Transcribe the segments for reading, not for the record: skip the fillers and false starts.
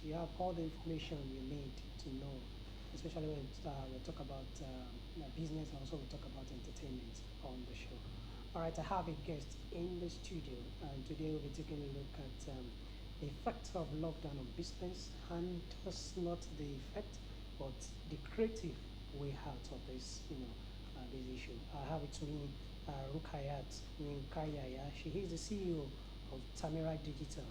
You have all the information you need to know, especially when we talk about business, and also we talk about entertainment on the show. All right, I have a guest in the studio, and today we'll be taking a look at the effect of lockdown on business, and just not the effect, but the creative way out of this issue. I have with me Rukayat Yinka Yahaya. She is the CEO of TamirahDigital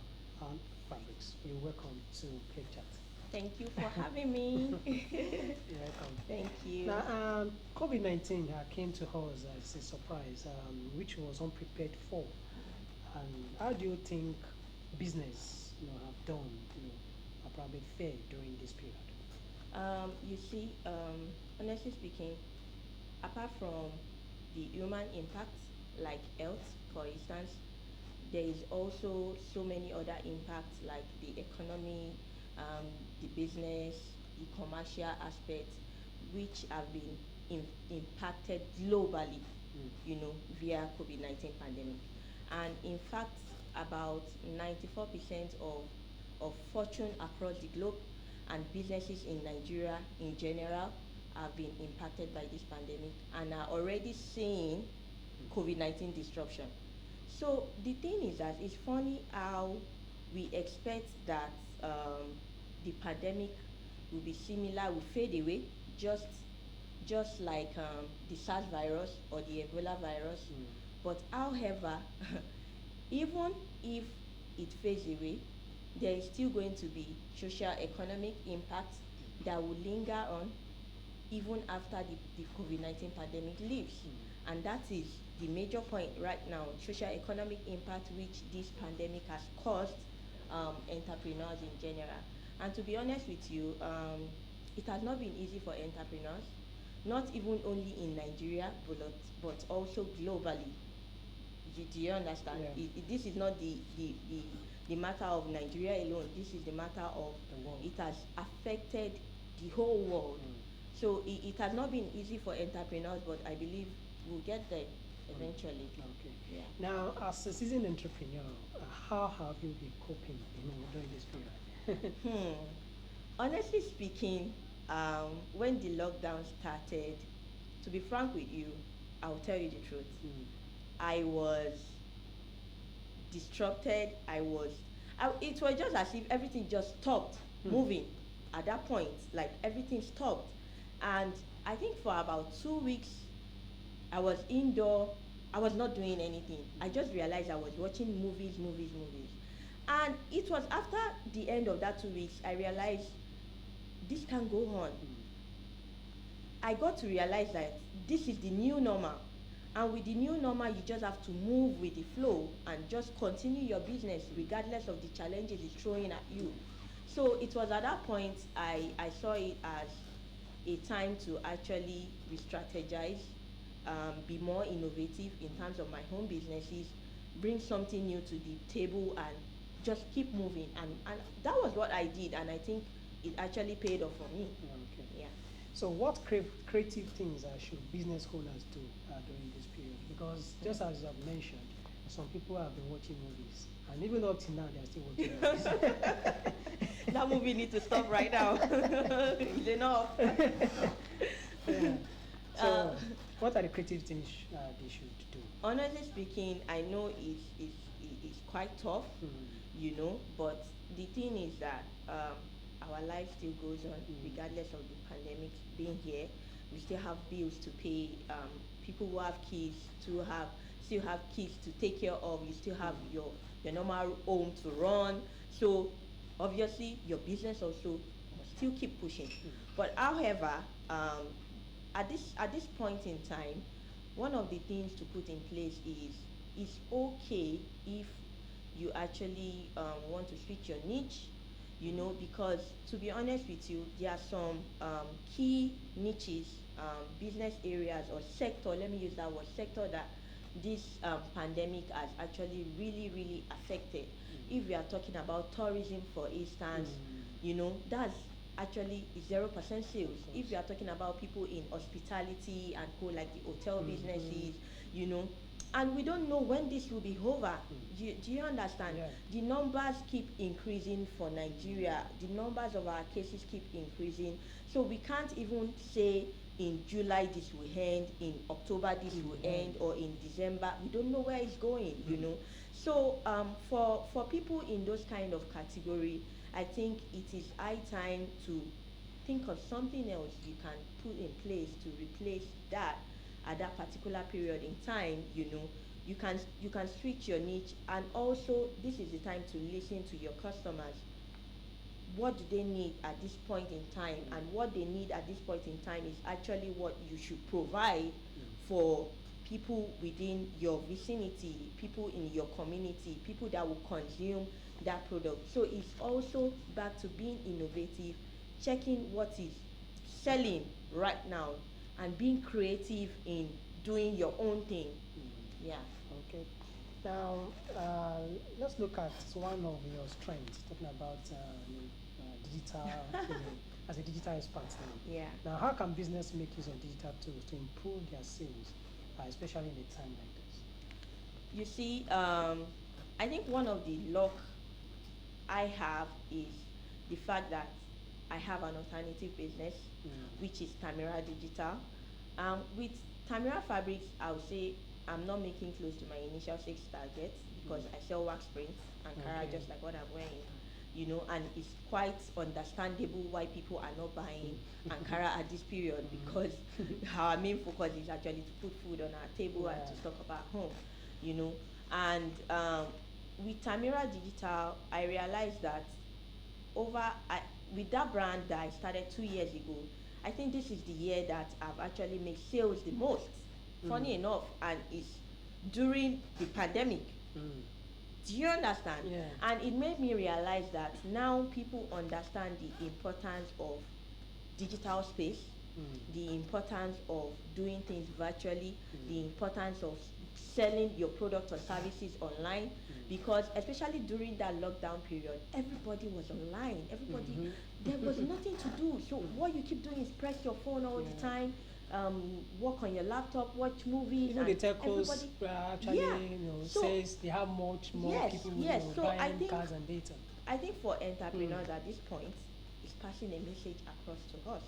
and Fabrics. You're welcome to Click Chat. Thank you for having me. You're welcome. Thank you. Now, COVID-19 came to us as a surprise, which was unprepared for. And how do you think business, have done, probably fared during this period? You see, honestly speaking, apart from the human impact, like health, for instance, there is also so many other impacts like the economy, the business, the commercial aspect, which have been impacted globally, via COVID-19 pandemic. And in fact, about 94% of fortune across the globe and businesses in Nigeria in general have been impacted by this pandemic and are already seeing COVID-19 disruption. So the thing is that it's funny how we expect that the pandemic will be similar, will fade away, just like the SARS virus or the Ebola virus. But however, even if it fades away, there is still going to be social economic impact that will linger on even after the COVID-19 pandemic leaves. And that is the major point right now, social economic impact which this pandemic has caused entrepreneurs in general. And to be honest with you, it has not been easy for entrepreneurs, not even only in Nigeria, but also globally. Do you understand? Yeah. This is not the matter of Nigeria alone. This is the matter of it has affected the whole world. So it has not been easy for entrepreneurs, but I believe we'll get there eventually. Okay. Yeah. Now, as a seasoned entrepreneur, how have you been coping, during this period? Honestly speaking, when the lockdown started, to be frank with you, I'll tell you the truth. I was disrupted. It was just as if everything just stopped moving at that point. Like everything stopped, and I think for about 2 weeks, I was indoor. I was not doing anything. I just realized I was watching movies, and it was after the end of that 2 weeks I realized this can't go on. I got to realize that this is the new normal. And with the new normal, you just have to move with the flow and just continue your business regardless of the challenges it's throwing at you. So it was at that point I saw it as a time to actually re-strategize, be more innovative in terms of my home businesses, bring something new to the table and just keep moving. And that was what I did, and I think it actually paid off for me. Okay. Yeah. So what creative things should business owners do during this period? Because just as you have mentioned, some people have been watching movies, and even up till now, they are still watching movies. That movie needs to stop right now. It's enough. Yeah. So, what are the creative things they should do? Honestly speaking, I know it's quite tough, but the thing is that our life still goes on regardless of the pandemic being here. We still have bills to pay. People who have kids still have kids to take care of. You still have your normal home to run. So obviously your business also must still keep pushing. But however, at this point in time, one of the things to put in place is it's okay if you actually want to switch your niche, because to be honest with you, there are some key niches, business areas or sector, let me use that word, sector, that this pandemic has actually really affected. If we are talking about tourism, for instance, that's actually 0% sales. If you are talking about people in hospitality and co, like the hotel businesses, and we don't know when this will be over. Do you understand? Yeah. The numbers keep increasing for Nigeria. The numbers of our cases keep increasing. So we can't even say in July this will end, in October this will end, or in December. We don't know where it's going, you know. So for people in those kind of category, I think it is high time to think of something else you can put in place to replace that at that particular period in time. You can switch your niche, and also this is the time to listen to your customers. What do they need at this point in time, and what they need at this point in time is actually what you should provide for people within your vicinity, people in your community, people that will consume that product. So it's also back to being innovative, checking what is selling right now, and being creative in doing your own thing. Yeah. Okay. Now, let's look at one of your strengths, talking about digital, as a digital expert now. Yeah. Now, how can business make use of digital tools to improve their sales, especially in a time like this? You see, I think one of the luck I have is the fact that I have an alternative business, which is Tamira Digital. With Tamira Fabrics, I would say I'm not making close to my initial sales target because I sell wax prints, Ankara, Okay. just like what I'm wearing, and it's quite understandable why people are not buying Ankara at this period, because our main focus is actually to put food on our table and to talk about home, and with Tamira Digital, I realized that over I, with that brand that I started 2 years ago, I think this is the year that I've actually made sales the most. Funny enough, and it's during the pandemic. Do you understand? Yeah. And it made me realize that now people understand the importance of digital space, the importance of doing things virtually, the importance of selling your products or services online, because especially during that lockdown period, everybody was online. Everybody, there was nothing to do. So what you keep doing is press your phone all the time, work on your laptop, watch movies. Even the telcos actually, So, says they have much more yes, people yes. So I buying think cars and data. I think for entrepreneurs at this point, it's passing a message across to us.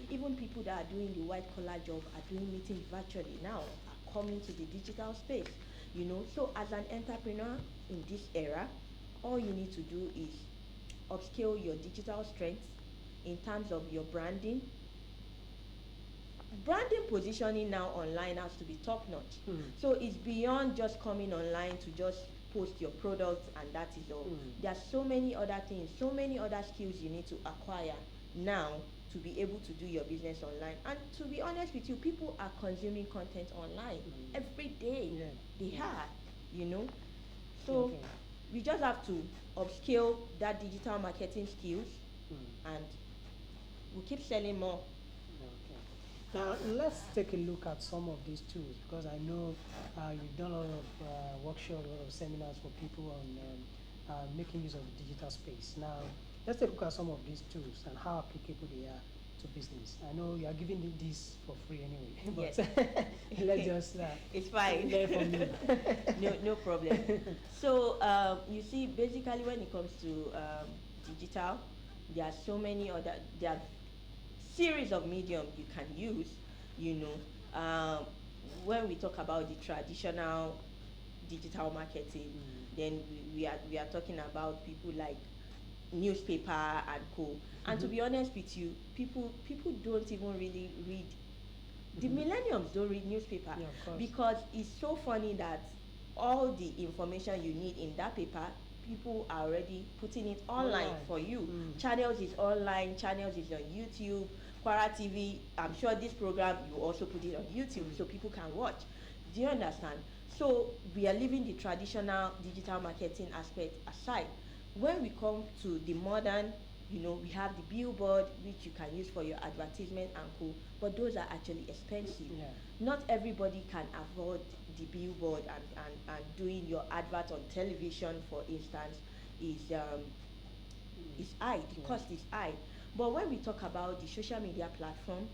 Even people that are doing the white collar job are doing meetings virtually now, are coming to the digital space. So as an entrepreneur in this era, all you need to do is upscale your digital strengths in terms of your branding. Branding positioning now online has to be top notch. So it's beyond just coming online to just post your products and that is all. There are so many other things, so many other skills you need to acquire now to be able to do your business online. And to be honest with you, people are consuming content online every day. Yeah. They are. So Okay. we just have to upscale that digital marketing skills, and we'll keep selling more. Okay. Now let's take a look at some of these tools, because I know you've done a lot of workshops, a lot of seminars for people on making use of the digital space. Now let's take a look at some of these tools and how applicable they are to business. I know you are giving this for free anyway, but Yes. let's just It's fine. learn from you. No problem. So you see, basically when it comes to digital, there are so many other, there are series of medium you can use. When we talk about the traditional digital marketing, then we are talking about people like newspaper and co. And to be honest with you, people don't even really read. The millenniums don't read newspaper, Yeah, of course. because it's so funny that all the information you need in that paper, people are already putting it online for you. Channels is online, channels is on YouTube, Quara TV. I'm sure this program you also put it on YouTube so people can watch. Do you understand? So we are leaving the traditional digital marketing aspect aside. When we come to the modern, we have the billboard, which you can use for your advertisement and co. But those are actually expensive. Yeah. Not everybody can afford the billboard, and doing your advert on television, for instance, is high. The cost is high. But when we talk about the social media platform,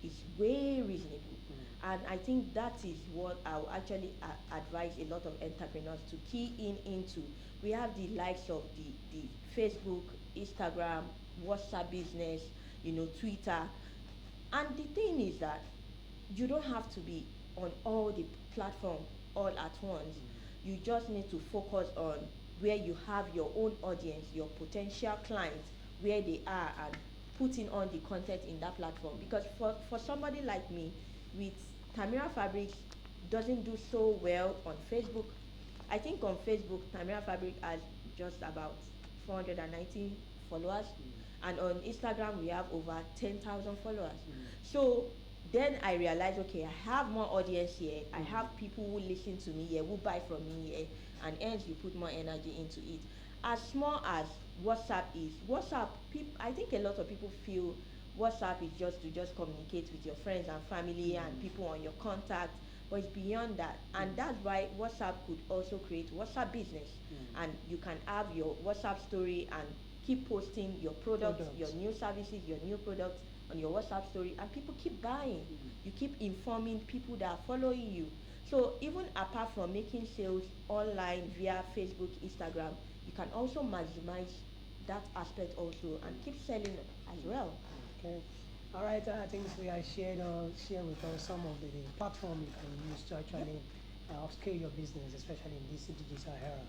it's way reasonable. And I think that is what I will actually advise a lot of entrepreneurs to key in into. We have the likes of the Facebook, Instagram, WhatsApp business, Twitter. And the thing is that you don't have to be on all the platform all at once. You just need to focus on where you have your own audience, your potential clients, where they are, and putting on the content in that platform. Because for somebody like me, with Tamira Fabrics doesn't do so well on Facebook. I think on Facebook, Tamira Fabric has just about 490 followers, and on Instagram we have over 10,000 followers. So then I realized, okay, I have more audience here. I have people who listen to me here, who buy from me here, and hence you put more energy into it. As small as WhatsApp is, I think a lot of people feel WhatsApp is just to just communicate with your friends and family and people on your contacts, but it's beyond that. And that's why WhatsApp could also create WhatsApp business. And you can have your WhatsApp story and keep posting your products, your new services, your new products on your WhatsApp story, and people keep buying. You keep informing people that are following you. So even apart from making sales online via Facebook, Instagram, you can also maximize that aspect also and keep selling as well. Okay. All right. I think we are share with us some of the platform you can use to Yep. actually upscale your business, especially in this digital era.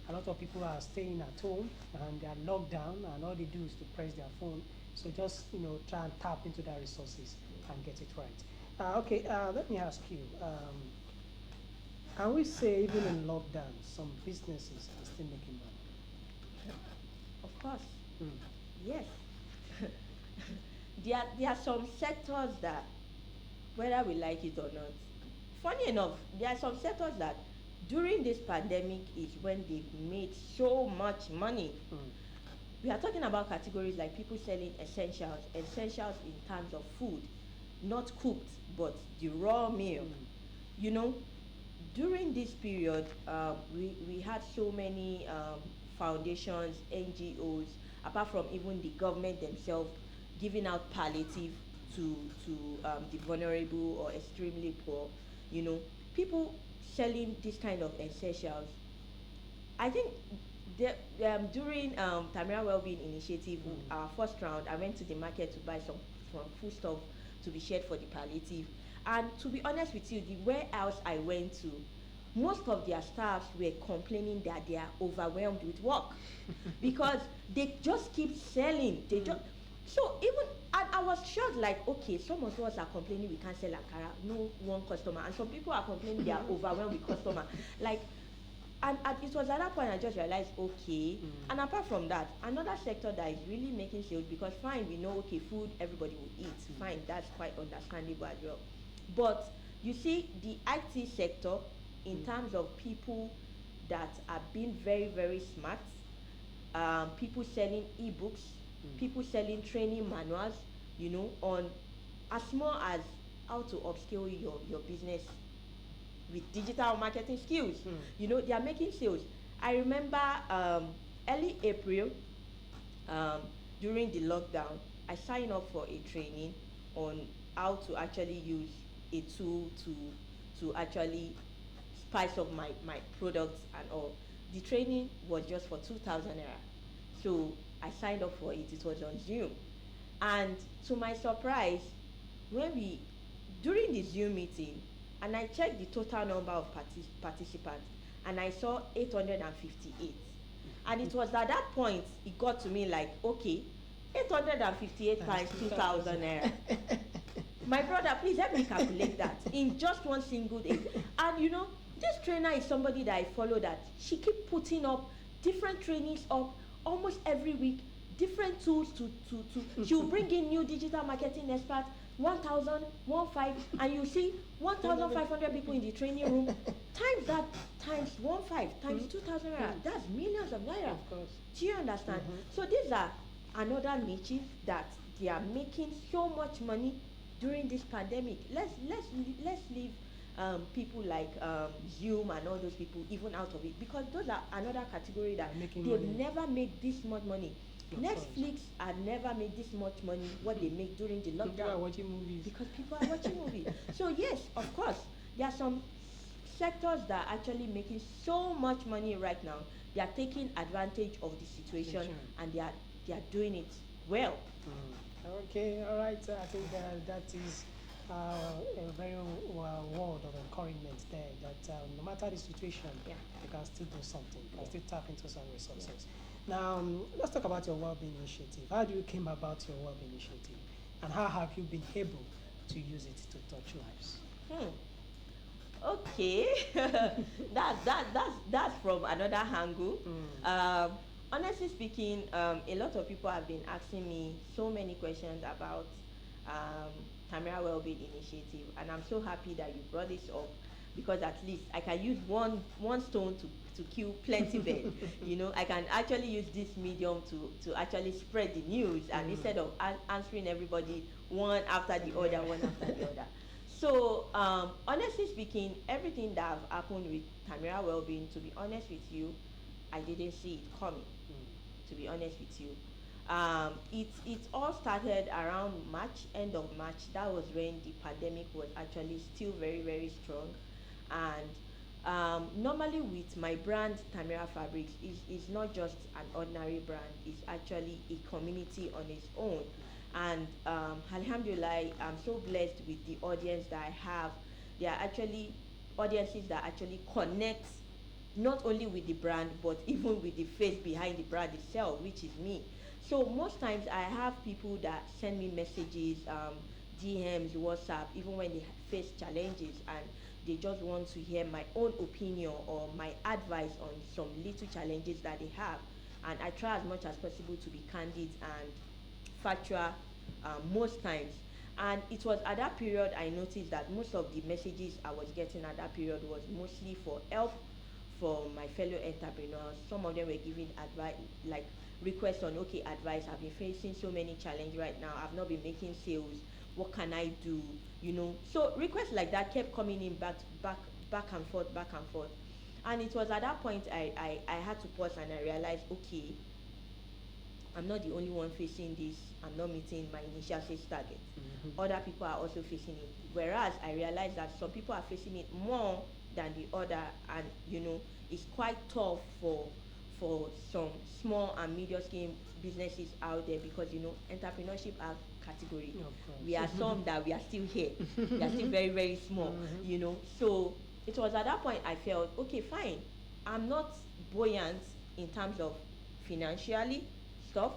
A lot of people are staying at home and they are locked down, and all they do is to press their phone. So just try and tap into their resources and get it right. Okay. Let me ask you. Can we say even in lockdown, some businesses are still making Of course, money? yes. There are some sectors that, whether we like it or not, funny enough, there are some sectors that during this pandemic is when they've made so much money. Mm. We are talking about categories like people selling essentials in terms of food, not cooked, but the raw meal. You know, during this period, we had so many foundations, NGOs, apart from even the government themselves, giving out palliative to the vulnerable or extremely poor. You know, people selling this kind of essentials. I think during Tamira Wellbeing Initiative, our first round, I went to the market to buy some food stuff to be shared for the palliative. And to be honest with you, the warehouse I went to, most of their staffs were complaining that they are overwhelmed with work because they just keep selling. They just so even and I was shocked, like, okay, some of us are complaining we can't sell Ankara, no one customer, and some people are complaining they are overwhelmed with customer. Like, and it was at that point I just realized, okay. And apart from that, another sector that is really making sales, because fine, we know, okay, food everybody will eat, fine, that's quite understandable as well. But you see, the IT sector, in terms of people that are being very, very smart, people selling ebooks, people selling training manuals, on as small as how to upscale your business with digital marketing skills. They are making sales. I remember early April, um, during the lockdown, I signed up for a training on how to actually use a tool to actually spice up my products and all. The training was just for 2,000 naira. So I signed up for it. It was on Zoom. And to my surprise, when we during the Zoom meeting, and I checked the total number of participants, and I saw 858. And it was at that point it got to me like, okay, 858 times 2,000 naira. My brother, please help me calculate that in just one single day. And this trainer is somebody that I follow, that she keep putting up different trainings up almost every week, different tools to she will bring in new digital marketing experts, 1,000, 1,500, and you see 1,500 people in the training room, times that, times 1,500, times 2,000 naira, that's millions of naira. Of course. Do you understand? So these are another niches that they are making so much money during this pandemic. Let's leave people like Zoom and all those people even out of it, because those are another category that Making they've money. never made this much money. Of course. Netflix had never made this much money what they make during the People are lockdown watching movies. because people are watching movies. So yes, of course, there are some sectors that are actually making so much money right now. They are taking advantage of the situation Situation. and they are doing it well. Okay, all right. I think that is a very word of encouragement there. That no matter the situation, Yeah. you can still do something. You can Yeah. still tap into some Yeah. resources. Now, let's talk about your well-being initiative. How do you came about your well-being initiative, and how have you been able to use it to touch lives? Hmm. Okay, that's from another angle. Mm. Honestly speaking, a lot of people have been asking me so many questions about um, Tamara Wellbeing Initiative, and I'm so happy that you brought this up because at least I can use one stone to kill plenty birds. I can actually use this medium to actually spread the news, and instead of answering everybody one after the other, one after the other. So, honestly speaking, everything that have happened with Tamira Wellbeing, to be honest with you, I didn't see it coming. To be honest with you, it all started around March, end of March. That was when the pandemic was actually still very very strong, and normally with my brand Tamira Fabrics is not just an ordinary brand. It's actually a community on its own, and alhamdulillah, I'm so blessed with the audience that I have. They are actually audiences that actually connect not only with the brand but even with the face behind the brand itself, which is me. So most times I have people that send me messages, DMs, WhatsApp, even when they face challenges and they just want to hear my own opinion or my advice on some little challenges that they have. And I try as much as possible to be candid and factual most times. And it was at that period I noticed that most of the messages I was getting at that period was mostly for help for my fellow entrepreneurs. Some of them were giving advice, like requests on okay advice. I've been facing so many challenges right now. I've not been making sales. What can I do? So requests like that kept coming in back and forth, back and forth. And it was at that point I had to pause and I realized, okay, I'm not the only one facing this. I'm not meeting my initial sales target. Other people are also facing it. Whereas I realized that some people are facing it more than the other, and it's quite tough for some small and medium scale businesses out there because entrepreneurship are category. Of course. We are some that we are still here. We are still very very small. So it was at that point I felt okay, fine. I'm not buoyant in terms of financially stuff,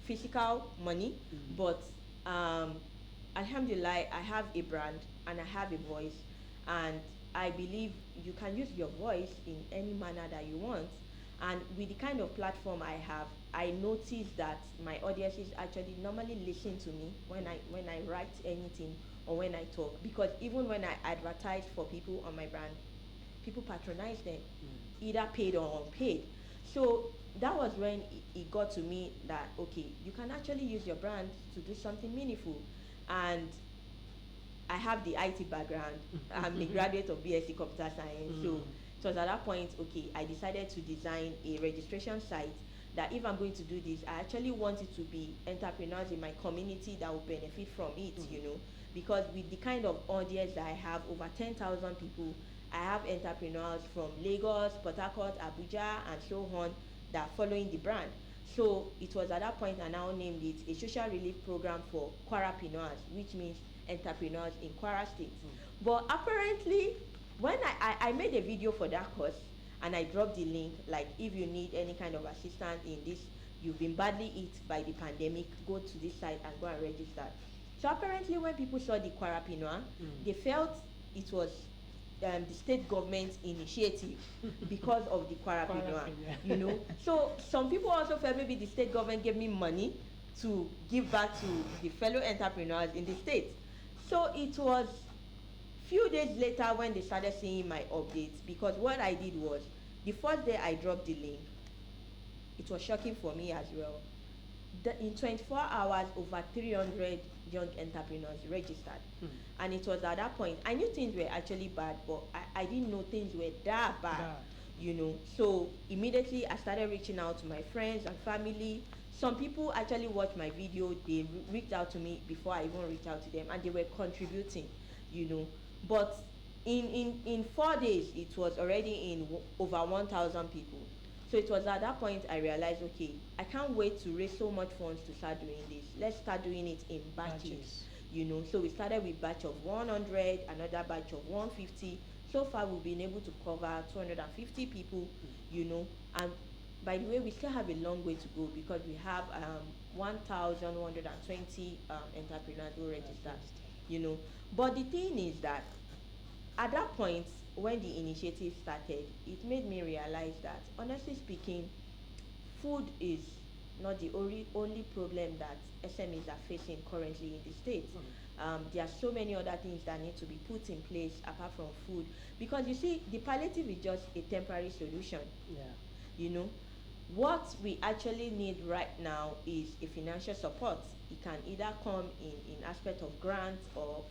physical money, but alhamdulillah, I have a brand and I have a voice, and I believe you can use your voice in any manner that you want. And with the kind of platform I have, I notice that my audiences actually normally listen to me when I write anything or when I talk, because even when I advertise for people on my brand, people patronize them, either paid or unpaid. So that was when it got to me that okay, you can actually use your brand to do something meaningful. And I have the IT background. I'm a graduate of BSc Computer Science. So it was at that point, okay, I decided to design a registration site that if I'm going to do this, I actually want it to be entrepreneurs in my community that will benefit from it. Because with the kind of audience that I have, over 10,000 people, I have entrepreneurs from Lagos, Port Harcourt, Abuja, and so on that are following the brand. So it was at that point I now named it a social relief program for Kwarapreneurs, which means entrepreneurs in Kwara State. But apparently, when I made a video for that course and I dropped the link, like if you need any kind of assistance in this, you've been badly hit by the pandemic, go to this site and go and register. So apparently when people saw the Kwarapreneur, they felt it was the state government initiative because of the Kwarapreneur. So some people also felt maybe the state government gave me money to give back to the fellow entrepreneurs in the state. So it was few days later when they started seeing my updates, because what I did was the first day I dropped the link, it was shocking for me as well. In 24 hours, over 300 young entrepreneurs registered. And it was at that point, I knew things were actually bad, but I didn't know things were that bad. So immediately I started reaching out to my friends and family. Some people actually watch my video, they reached out to me before I even reached out to them, and they were contributing, you know. But in 4 days, it was already in over 1,000 people. So it was at that point I realized, okay, I can't wait to raise so much funds to start doing this. Let's start doing it in batches, Batches. you know. So we started with batch of 100, another batch of 150. So far we've been able to cover 250 people, you know. And by the way, we still have a long way to go because we have 1,120 entrepreneurs who registered, you know. But the thing is that at that point, when the initiative started, it made me realize that, honestly speaking, food is not the only problem that SMEs are facing currently in the States. There are so many other things that need to be put in place apart from food. Because you see, the palliative is just a temporary solution. Yeah. You know, what we actually need right now is a financial support. It can either come in aspect of grants or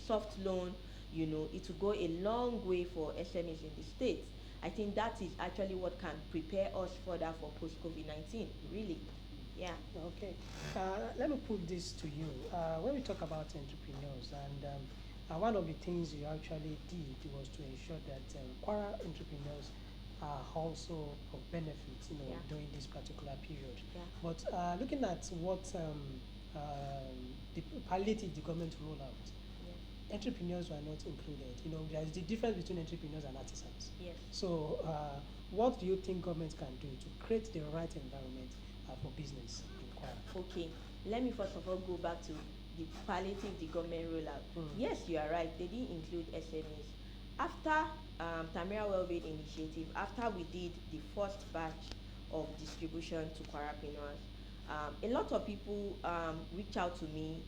soft loan. You know, it will go a long way for SMEs in the States. I think that is actually what can prepare us further for post-COVID-19, really. Yeah. Okay. Let me put this to you. When we talk about entrepreneurs, and one of the things you actually did was to ensure that Quara entrepreneurs are also of benefit, Yeah. during this particular period. Yeah. But looking at what the palliative the government roll out, Yeah. entrepreneurs were not included. There's the difference between entrepreneurs and artisans. Yes. So, what do you think government can do to create the right environment for business in Kwara? Okay, let me first of all go back to the palliative the government rollout. Mm. Yes, you are right. They didn't include SMEs. After Tamira Wellbeing Initiative, after we did the first batch of distribution to Kwarapreneurs, a lot of people reach out to me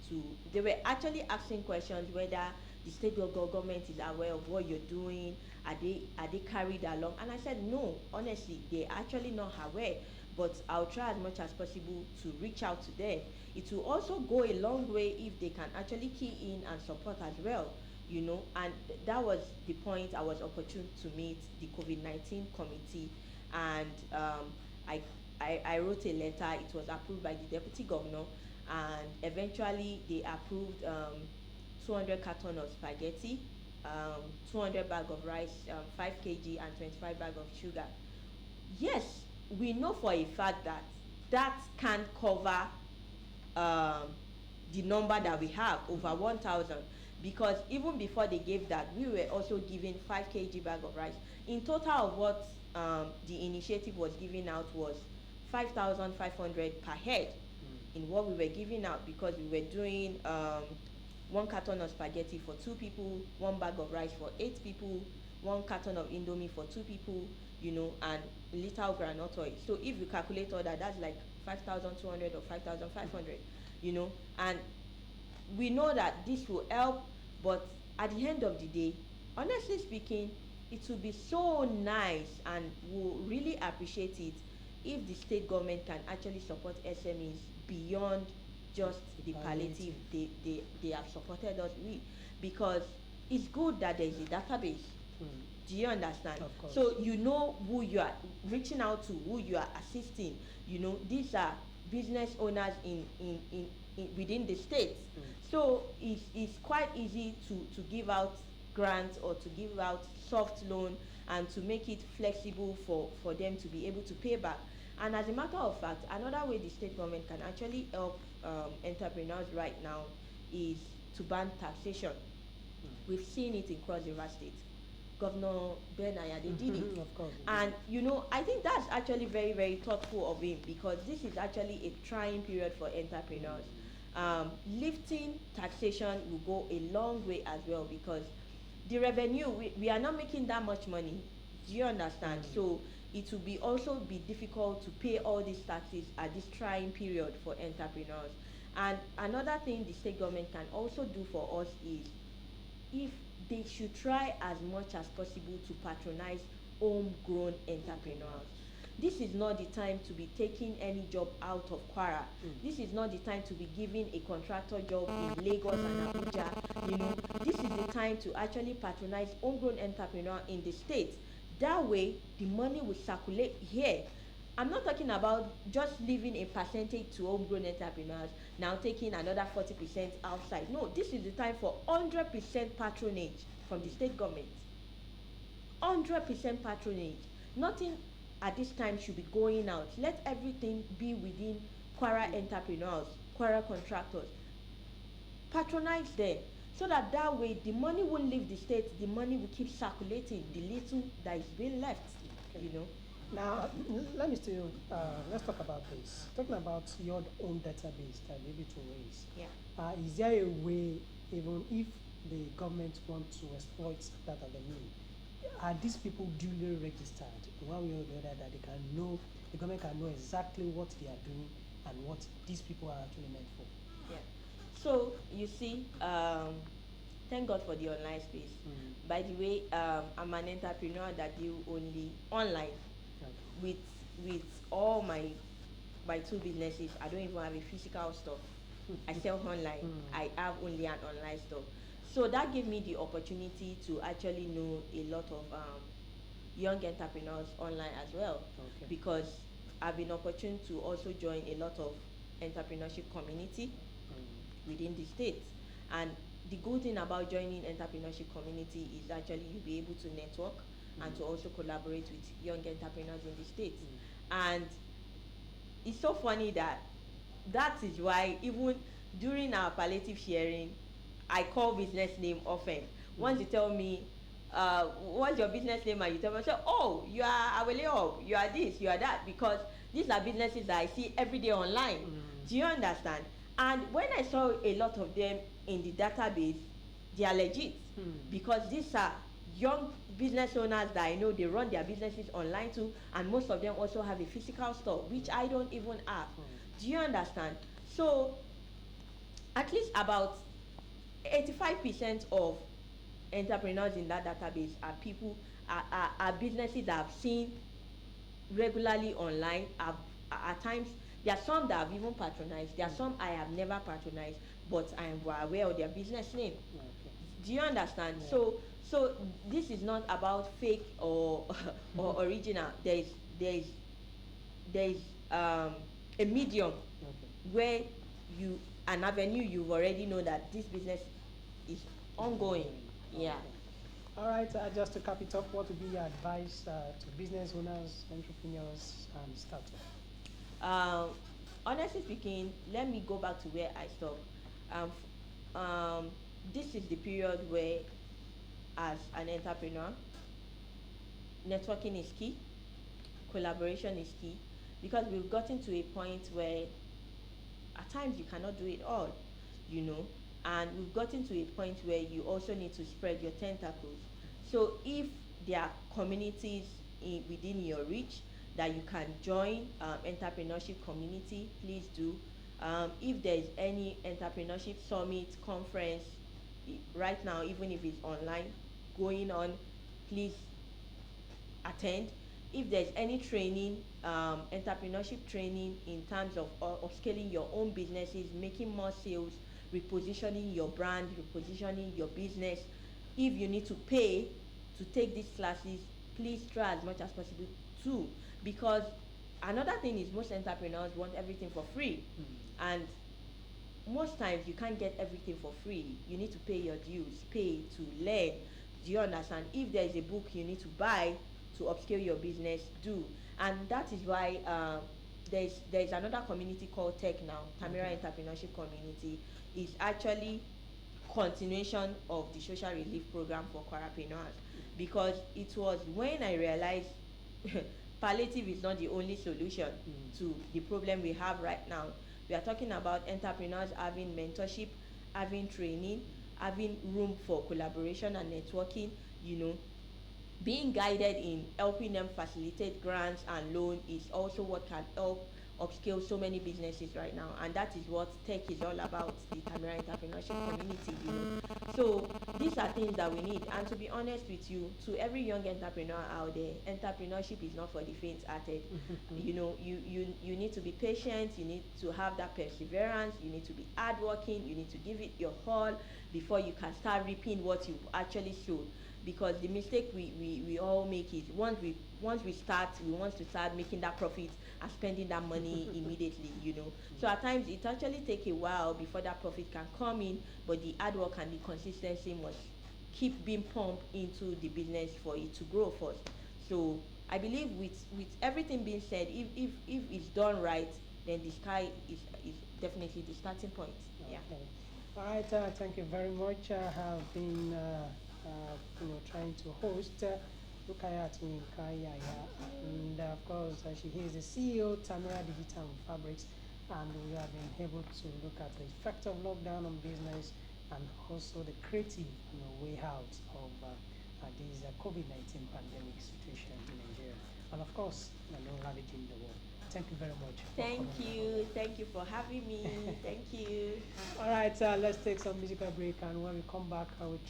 they were actually asking questions whether the state government is aware of what you're doing. Are they carried along? And I said no, honestly, they're actually not aware, but I'll try as much as possible to reach out to them. It will also go a long way if they can actually key in and support as well, you know. And that was the point. I was opportune to meet the COVID-19 committee, and I, I wrote a letter. It was approved by the deputy governor, and eventually they approved 200 carton of spaghetti, 200 bag of rice, 5 kg, and 25 bag of sugar. Yes, we know for a fact that that can't cover um, the number that we have, over 1,000, because even before they gave that, we were also giving 5 kg bag of rice. In total of what the initiative was giving out was 5,500 per head in what we were giving out, because we were doing 1 carton of spaghetti for 2 people, 1 bag of rice for 8 people, 1 carton of indomie for 2 people, you know, and liter of groundnut oil. So if you calculate all that, that's like 5,200 or 5,500, you know. And we know that this will help, but at the end of the day, honestly speaking, it would be so nice, and we'll really appreciate it if the state government can actually support SMEs beyond just the palliative they have supported us with, because it's good that there is a database. Mm. Do you understand? Of course. So you know who you are reaching out to, who you are assisting. You know, these are business owners in within the states. Mm. So it's quite easy to give out grants or to give out soft loan, and to make it flexible for them to be able to pay back. And as a matter of fact, another way the state government can actually help entrepreneurs right now is to ban taxation. We've seen it in Cross River State. Governor Benaya, they did it. Of course. And you know, I think that's actually very, very thoughtful of him, because this is actually a trying period for entrepreneurs. Lifting taxation will go a long way as well, because the revenue, we are not making that much money. Do you understand? So it will be also be difficult to pay all these taxes at this trying period for entrepreneurs. And another thing the state government can also do for us is, if they should try as much as possible to patronize homegrown entrepreneurs. This is not the time to be taking any job out of Kwara. This is not the time to be giving a contractor job in Lagos and Abuja. You know, this is the time to actually patronize homegrown entrepreneur in the states. That way, the money will circulate here. I'm not talking about just leaving a percentage to homegrown entrepreneurs, now taking another 40% outside. No, this is the time for 100% patronage from the state government. 100% patronage. Nothing at this time should be going out. Let everything be within Quara entrepreneurs, Quara contractors. Patronize them so that way the money won't leave the state, the money will keep circulating, the little that is being left, Okay. you know. Now, let me still, let's talk about this. Talking about your own database that you're able to raise. Yeah. Is there a way, even if the government want to exploit that avenue, are these people duly registered in one way or the other that they can know, the government can know exactly what they are doing and what these people are actually meant for? Yeah. So you see, thank God for the online space. By the way, I'm an entrepreneur that deal only online Okay. with with all my two businesses. I don't even have a physical store. I sell online. I have only an online store. So that gave me the opportunity to actually know a lot of young entrepreneurs online as well, Okay. because I've been opportune to also join a lot of entrepreneurship community within the state. And the good thing about joining entrepreneurship community is actually you'll be able to network and to also collaborate with young entrepreneurs in the states. And it's so funny that is why even during our palliative sharing, I call business name often. Once you tell me, what's your business name, and you tell me, say, oh, you are Aweleo, you are this, you are that, because these are businesses that I see every day online. Do you understand? And when I saw a lot of them in the database, they are legit, because these are young business owners that I know, they run their businesses online too, and most of them also have a physical store, which I don't even have. Do you understand? So at least about 85% of entrepreneurs in that database are people, are businesses that I've seen regularly online. At times, there are some that I've even patronized, there are some I have never patronized, but I am aware of their business name. Okay. Do you understand? Yeah. So this is not about fake or or original. There is a medium Okay. where you, an avenue you already know that this business is ongoing. Yeah. Okay. All right, just to cap it off, what would be your advice to business owners, entrepreneurs, and startups? Um, Honestly speaking, let me go back to where I stopped. This is the period where, as an entrepreneur, networking is key, collaboration is key, because we've gotten to a point where at times you cannot do it all, you know, and we've gotten to a point where you also need to spread your tentacles. So if there are communities within your reach that you can join, entrepreneurship community, please do. If there is any entrepreneurship summit, conference, right now, even if it's online, going on, please attend. If there's any training, entrepreneurship training in terms of scaling your own businesses, making more sales, repositioning your brand, repositioning your business, if you need to pay to take these classes, please try as much as possible too. Because another thing is most entrepreneurs want everything for free. And most times you can't get everything for free. You need to pay your dues, pay to learn. Do you understand? If there is a book you need to buy to upscale your business, do. And that is why there's another community called Tech Now, Tamira Entrepreneurship Community. Is actually continuation of the social relief program for Kwarapreneurs, because it was when I realized palliative is not the only solution to the problem we have right now. We are talking about entrepreneurs having mentorship, having training, having room for collaboration and networking, you know. Being guided in helping them facilitate grants and loan is also what can help upscale so many businesses right now, and that is what tech is all about, the Tamira entrepreneurship community, you know. So these are things that we need, and to be honest with you, to every young entrepreneur out there, entrepreneurship is not for the faint-hearted. You know, you need to be patient, you need to have that perseverance, you need to be hardworking, you need to give it your all before you can start reaping what you actually sowed. Because the mistake we all make is once we start, we want to start making that profit and spending that money immediately, you know. So at times it actually take a while before that profit can come in, but the hard work and the consistency must keep being pumped into the business for it to grow first. So I believe with everything being said, if it's done right, then the sky is definitely the starting point. Yeah. Okay. All right. Thank you very much. I have been, trying to host Rukayat Yinka Yahaya, and of course, she is the CEO, TamirahDigital and Fabrics, and we have been able to look at the effect of lockdown on business and also the creative, way out of this COVID-19 pandemic situation in Nigeria, and of course, ravaging the world. Thank you very much for Thank coming you. Thank you for having me. on. Thank you. All right, let's take some musical break, and when we come back, I will